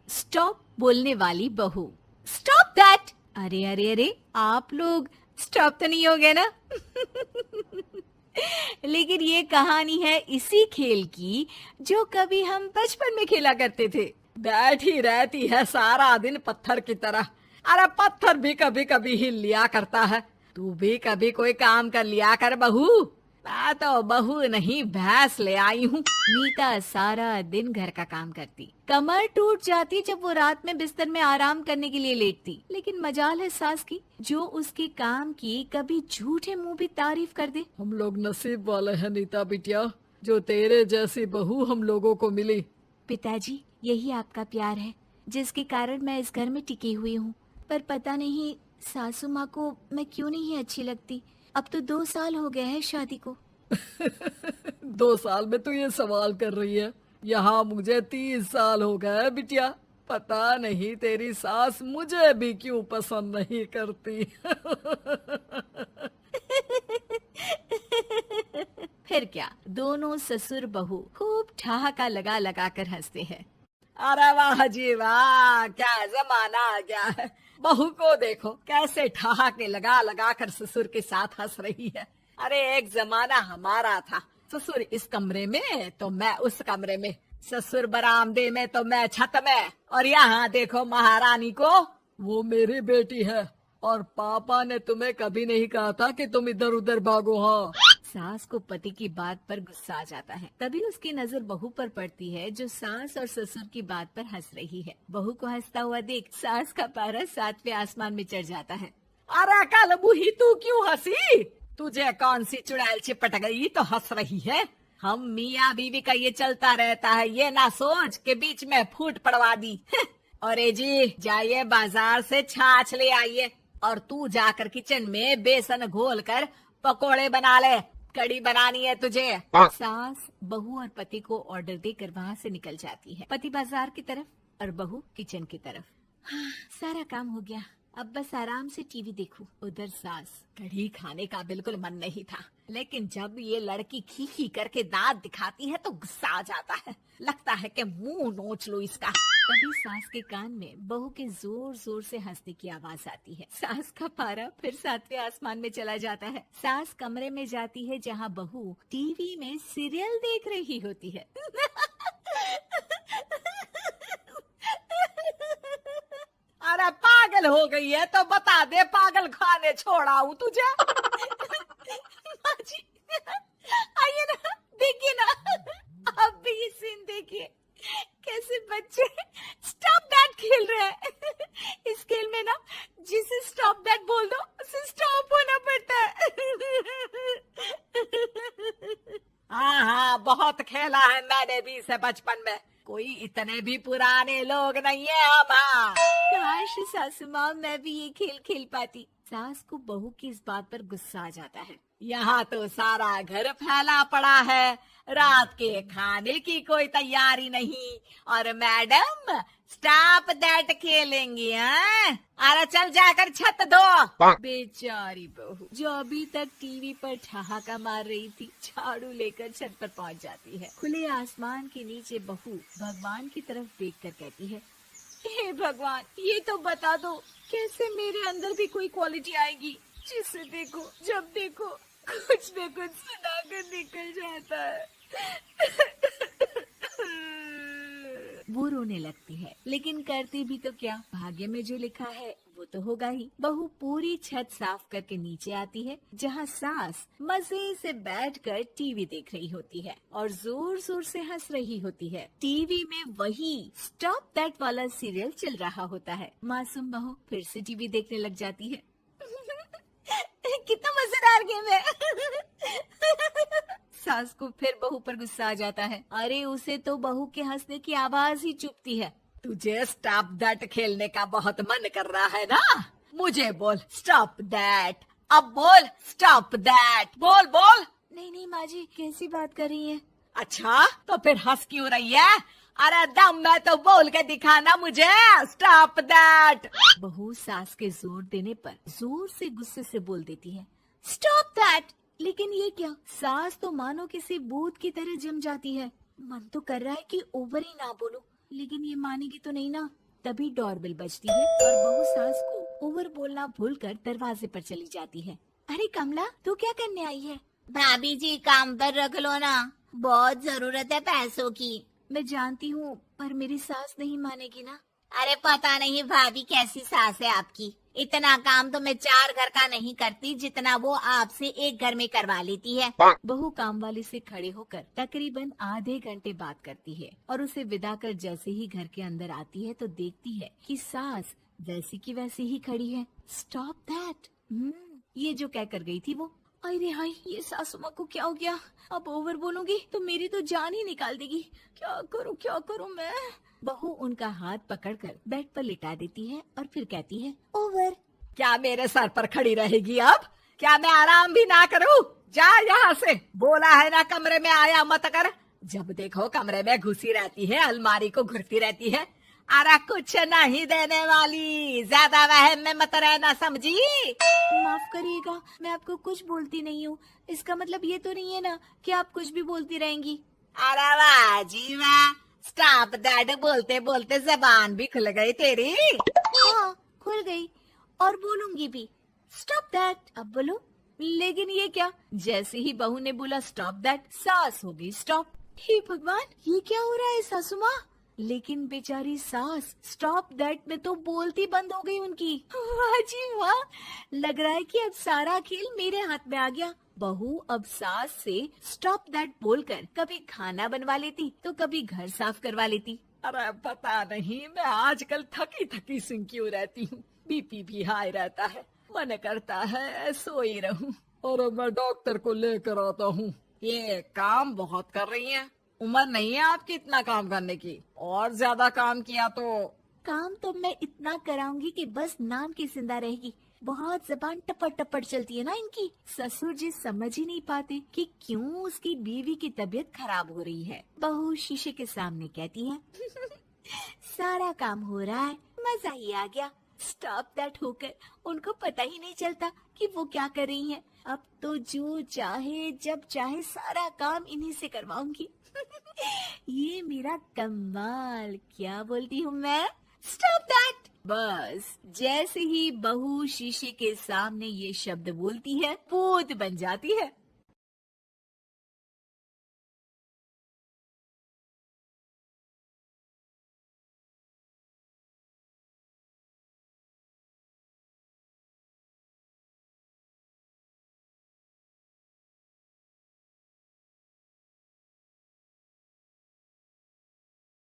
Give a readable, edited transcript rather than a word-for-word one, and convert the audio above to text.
Stop बोलने वाली बहू। Stop that. अरे अरे अरे, आप लोग स्टॉप तो नहीं हो गए ना? लेकिन ये कहानी है इसी खेल की जो कभी हम बचपन में खेला करते थे। बैठी रहती है सारा दिन पत्थर की तरह। अरे पत्थर भी कभी कभी हिल लिया करता है। तू भी कभी कोई काम कर लिया कर बहू। मैं तो बहू नहीं भैंस ले आई हूँ। नीता सारा दिन घर का काम करती, कमर टूट जाती जब वो रात में बिस्तर में आराम करने के लिए लेटती। लेकिन मजाल है सास की, जो उसके काम की कभी झूठे मुंह भी तारीफ कर दे। हम लोग नसीब वाले हैं नीता बिटिया, जो तेरे जैसी बहू हम लोगों को मिली। पिताजी, यही आपका प्यार है जिसके कारण मैं इस घर में टिकी हुई हूँ। पर पता नहीं सासू माँ को मैं क्यों नहीं अच्छी लगती। अब तो 2 साल हो गए हैं शादी को। 2 साल में तू ये सवाल कर रही है? यहाँ मुझे 30 साल हो गए बिटिया। पता नहीं तेरी सास मुझे भी क्यों पसंद नहीं करती। फिर क्या, दोनों ससुर बहू खूब ठहाका लगा लगा कर हंसते हैं। अरे वाह जी वाह, क्या जमाना आ गया है। बहू को देखो कैसे ठहाके लगा लगा कर ससुर के साथ हंस रही है। अरे एक जमाना हमारा था, ससुर इस कमरे में तो मैं उस कमरे में, ससुर बरामदे में तो मैं छत में। और यहाँ देखो महारानी को, वो मेरी बेटी है। और पापा ने तुम्हें कभी नहीं कहा था कि तुम इधर उधर भागो। हाँ, सास को पति की बात पर गुस्सा आ जाता है। तभी उसकी नजर बहू पर पड़ती है जो सास और ससुर की बात पर हंस रही है। बहू को हंसता हुआ देख सास का पारा 7वें आसमान में चढ़ जाता है। अरे कल बुही तू क्यों हंसी? तुझे कौन सी चुड़ैल चिपट गई तो हंस रही है? हम मियाँ बीवी का ये चलता रहता है, ये ना सोच के बीच में फूट पड़वा दी। अरे जी जाइए बाजार से छाछ ले आइए, और तू जाकर किचन में बेसन घोल कर पकोड़े बना ले। कड़ी बनानी है तुझे। सास बहू और पति को ऑर्डर देकर वहाँ से निकल जाती है। पति बाजार की तरफ और बहू किचन की तरफ। हाँ, सारा काम हो गया, अब बस आराम से टीवी देखूं। उधर सास, कढ़ी खाने का बिल्कुल मन नहीं था, लेकिन जब ये लड़की खी खी करके दांत दिखाती है तो गुस्सा आ जाता है। लगता है कि मुंह नोच लो इसका। तभी सास के कान में बहू के जोर जोर से हंसने की आवाज आती है। सास का पारा फिर 7वें आसमान में चला जाता है। सास कमरे में जाती है जहाँ बहू टीवी में सीरियल देख रही होती है। अरे पागल हो गई है तो बता दे, पागल खाने छोड़ाऊं तुझे? माँ जी, आइए ना, देखिए ना, आप भी ये सीन देखिए, कैसे बच्चे स्टॉप दैट खेल रहे हैं। इस खेल में ना जिसे स्टॉप दैट बोल दो उसे स्टॉप होना पड़ता है। हाँ हाँ, बहुत खेला है मैंने भी इसे बचपन में। कोई इतने भी पुराने लोग नहीं है हम। हाँ, काश सासू माँ मैं भी ये खेल खेल पाती। सास को बहू की इस बात पर गुस्सा आ जाता है। यहाँ तो सारा घर फैला पड़ा है, रात के खाने की कोई तैयारी नहीं, और मैडम स्टॉप दैट खेलेंगी। हैं? अरे चल जाकर छत धो। बेचारी बहू जो अभी तक टीवी पर ठहाका मार रही थी, झाड़ू लेकर छत पर पहुंच जाती है। खुले आसमान के नीचे बहू भगवान की तरफ देखकर कहती है, हे भगवान, ये तो बता दो कैसे मेरे अंदर भी कोई क्वालिटी आएगी जिसे देखो जब देखो कुछ न कुछ सुनाकर निकल जाता है। वो रोने लगती है, लेकिन करती भी तो क्या, भाग्य में जो लिखा है वो तो होगा ही। बहू पूरी छत साफ करके नीचे आती है जहाँ सास मजे से बैठकर टीवी देख रही होती है और जोर जोर से हंस रही होती है। टीवी में वही स्टॉप दैट वाला सीरियल चल रहा होता है। मासूम बहू फिर से टीवी देखने लग जाती है। कितना मजेदार गेम है। सास को फिर बहू पर गुस्सा आ जाता है। अरे उसे तो बहू के हंसने की आवाज ही चुभती है। तुझे स्टॉप दैट खेलने का बहुत मन कर रहा है ना? मुझे बोल स्टॉप दैट। अब बोल स्टॉप दैट, बोल बोल। नहीं नहीं माँ जी, कैसी बात कर रही हैं? अच्छा तो फिर हंस क्यों रही है? अरे दम में तो बोल के दिखाना मुझे स्टॉप दैट। बहू सास के जोर देने पर जोर से गुस्से से बोल देती है, स्टॉप दैट। लेकिन ये क्या, सास तो मानो किसी भूत की तरह जम जाती है। मन तो कर रहा है कि ओवर ही ना बोलूं, लेकिन ये मानेगी तो नहीं ना। तभी डोरबेल बजती है और बहू सास को ओवर बोलना भूलकर दरवाजे पर चली जाती है। अरे कमला, तू क्या करने आई है? भाभी जी काम पर रख लो ना, बहुत जरूरत है पैसों की। मैं जानती हूँ, पर मेरी सास नहीं मानेगी ना। अरे पता नहीं भाभी कैसी सास है आपकी, इतना काम तो मैं 4 घर का नहीं करती जितना वो आपसे एक घर में करवा लेती है। बहू काम वाली से खड़े होकर तकरीबन आधे घंटे बात करती है और उसे विदा कर जैसे ही घर के अंदर आती है तो देखती है कि सास वैसी की वैसी ही खड़ी है। Stop that. ये जो कह कर गई थी वो। अरे हाय, ये सासू माँ को क्या हो गया? अब ओवर बोलूंगी तो मेरी तो जान ही निकाल देगी। क्या करूँ मैं? बहू उनका हाथ पकड़कर बेड पर लिटा देती है और फिर कहती है, ओवर। क्या मेरे सर पर खड़ी रहेगी अब? क्या मैं आराम भी ना करूं? जा यहाँ से, बोला है ना कमरे में आया मत कर। जब देखो कमरे में घुसी रहती है, अलमारी को घुरती रहती है। अरे कुछ नहीं देने वाली, ज्यादा वहम में मत रहना, समझी? माफ करिएगा, मैं आपको कुछ बोलती नहीं हूँ। इसका मतलब ये तो नहीं है ना कि आप कुछ भी बोलती रहेंगी। अरे वाह जी वाह, स्टॉप दैट बोलते बोलते जबान भी खुल गई तेरी। हाँ, खुल गई और बोलूंगी भी। Stop that. अब बोलो। लेकिन ये क्या? जैसे ही बहू ने बोला स्टॉप दैट, सास हो गई स्टॉप। हे भगवान, ये क्या हो रहा है सासू माँ? लेकिन बेचारी सास स्टॉप दैट में तो बोलती बंद हो गई उनकी। वाह जी वाह, लग रहा है कि अब सारा खेल मेरे हाथ में आ गया। बहू अब सास से स्टॉप दैट बोलकर कभी खाना बनवा लेती तो कभी घर साफ करवा लेती। अरे पता नहीं, मैं आजकल थकी थकी सी क्यों रहती हूँ। बीपी भी हाई रहता है, मन करता है सोई रहूं। और मैं डॉक्टर को लेकर आता हूँ। ये काम बहुत कर रही हैं। उम्र नहीं है आपकी इतना काम करने की, और ज्यादा काम किया तो। काम तो मैं इतना कराऊंगी कि बस नाम की जिंदा रहेगी। बहुत जबान टपट टपट चलती है ना इनकी। ससुर जी समझ ही नहीं पाते कि क्यों उसकी बीवी की तबीयत खराब हो रही है। बहू शीशे के सामने कहती है, सारा काम हो रहा है, मजा ही आ गया। स्टॉप दैट होकर उनको पता ही नहीं चलता कि वो क्या कर रही हैं। अब तो जो चाहे जब चाहे सारा काम इन्हीं से करवाऊंगी। ये मेरा कमाल। क्या बोलती हूँ मैं? Stop that. बस जैसे ही बहू शीशे के सामने ये शब्द बोलती है, भूत बन जाती है।